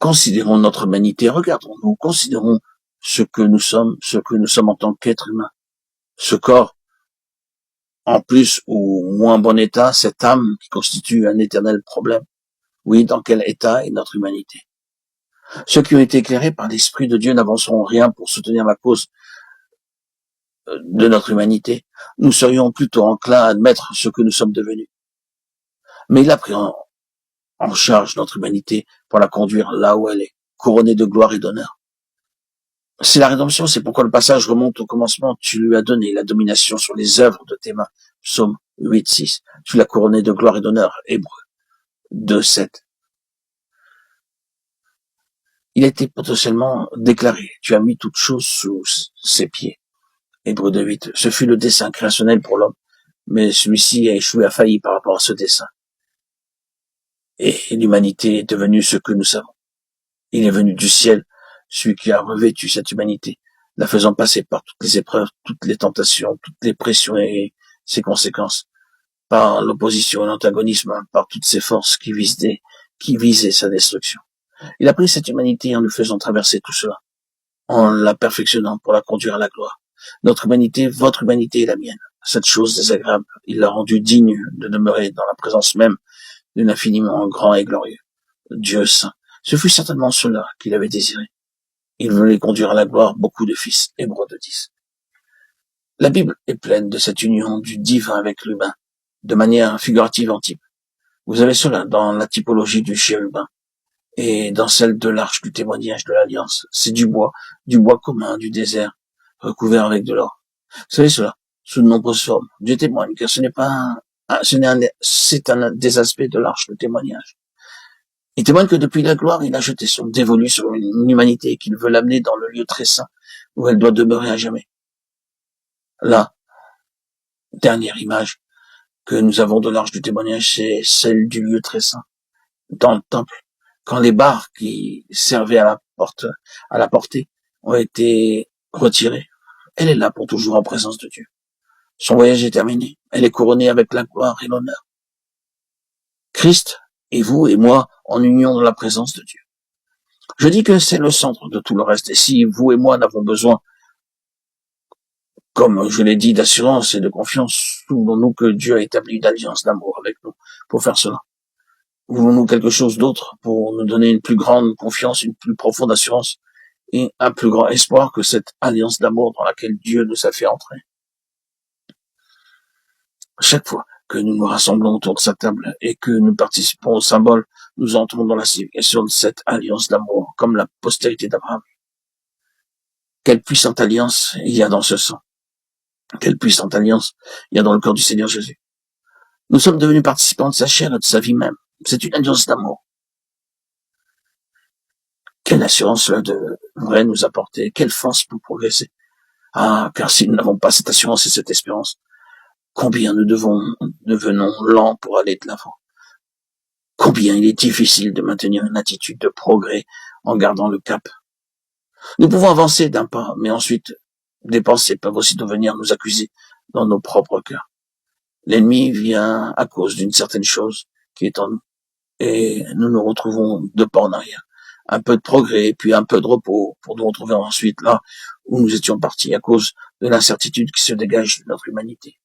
considérons notre humanité, regardons-nous, considérons ce que nous sommes en tant qu'être humain. Ce corps, en plus ou moins bon état, cette âme qui constitue un éternel problème. Oui, dans quel état est notre humanité? Ceux qui ont été éclairés par l'Esprit de Dieu n'avanceront rien pour soutenir la cause de notre humanité. Nous serions plutôt enclins à admettre ce que nous sommes devenus. Mais il a pris en charge notre humanité pour la conduire là où elle est, couronnée de gloire et d'honneur. C'est la rédemption, c'est pourquoi le passage remonte au commencement. Tu lui as donné la domination sur les œuvres de tes mains. Psaume 8:6. Tu l'as couronné de gloire et d'honneur. Hébreux 2:7. Il a été potentiellement déclaré. Tu as mis toutes choses sous ses pieds. Hébreux 2:8. Ce fut le dessein créationnel pour l'homme, mais celui-ci a échoué, a failli par rapport à ce dessein. Et l'humanité est devenue ce que nous savons. Il est venu du ciel, celui qui a revêtu cette humanité, la faisant passer par toutes les épreuves, toutes les tentations, toutes les pressions et ses conséquences, par l'opposition et l'antagonisme, par toutes ces forces qui visaient sa destruction. Il a pris cette humanité en nous faisant traverser tout cela, en la perfectionnant pour la conduire à la gloire. Notre humanité, votre humanité et la mienne. Cette chose désagréable, il l'a rendue digne de demeurer dans la présence même d'un infiniment grand et glorieux Dieu saint. Ce fut certainement cela qu'il avait désiré. Il voulait conduire à la gloire beaucoup de fils. Hébreux 2:10. La Bible est pleine de cette union du divin avec l'humain, de manière figurative en type. Vous avez cela dans la typologie du chérubin et dans celle de l'arche du témoignage de l'Alliance. C'est du bois commun du désert, recouvert avec de l'or. Vous savez cela, sous de nombreuses formes. Dieu témoigne, car c'est un des aspects de l'arche du témoignage. Il témoigne que depuis la gloire, il a jeté son dévolu sur une humanité qu'il veut l'amener dans le lieu très saint, où elle doit demeurer à jamais. La dernière image que nous avons de l'arche du témoignage, c'est celle du lieu très saint, dans le temple, quand les barres qui servaient à la portée, ont été retirées. Elle est là pour toujours en présence de Dieu. Son voyage est terminé. Elle est couronnée avec la gloire et l'honneur. Christ et vous et moi en union dans la présence de Dieu. Je dis que c'est le centre de tout le reste. Et si vous et moi n'avons besoin, comme je l'ai dit, d'assurance et de confiance, souvenons-nous que Dieu a établi une alliance d'amour avec nous pour faire cela. Voulons-nous quelque chose d'autre pour nous donner une plus grande confiance, une plus profonde assurance et un plus grand espoir que cette alliance d'amour dans laquelle Dieu nous a fait entrer? Chaque fois que nous nous rassemblons autour de sa table et que nous participons au symbole, nous entrons dans la signification de cette alliance d'amour, comme la postérité d'Abraham. Quelle puissante alliance il y a dans ce sang. Quelle puissante alliance il y a dans le corps du Seigneur Jésus. Nous sommes devenus participants de sa chair et de sa vie même. C'est une alliance d'amour. Quelle assurance cela devrait nous apporter, quelle force pour progresser. Ah, car si nous n'avons pas cette assurance et cette espérance, combien nous devenons lents pour aller de l'avant. Combien il est difficile de maintenir une attitude de progrès en gardant le cap. Nous pouvons avancer d'un pas, mais ensuite, des pensées peuvent aussitôt venir nous accuser dans nos propres cœurs. L'ennemi vient à cause d'une certaine chose qui est en nous, et nous nous retrouvons deux pas en arrière. Un peu de progrès, puis un peu de repos, pour nous retrouver ensuite là où nous étions partis à cause de l'incertitude qui se dégage de notre humanité.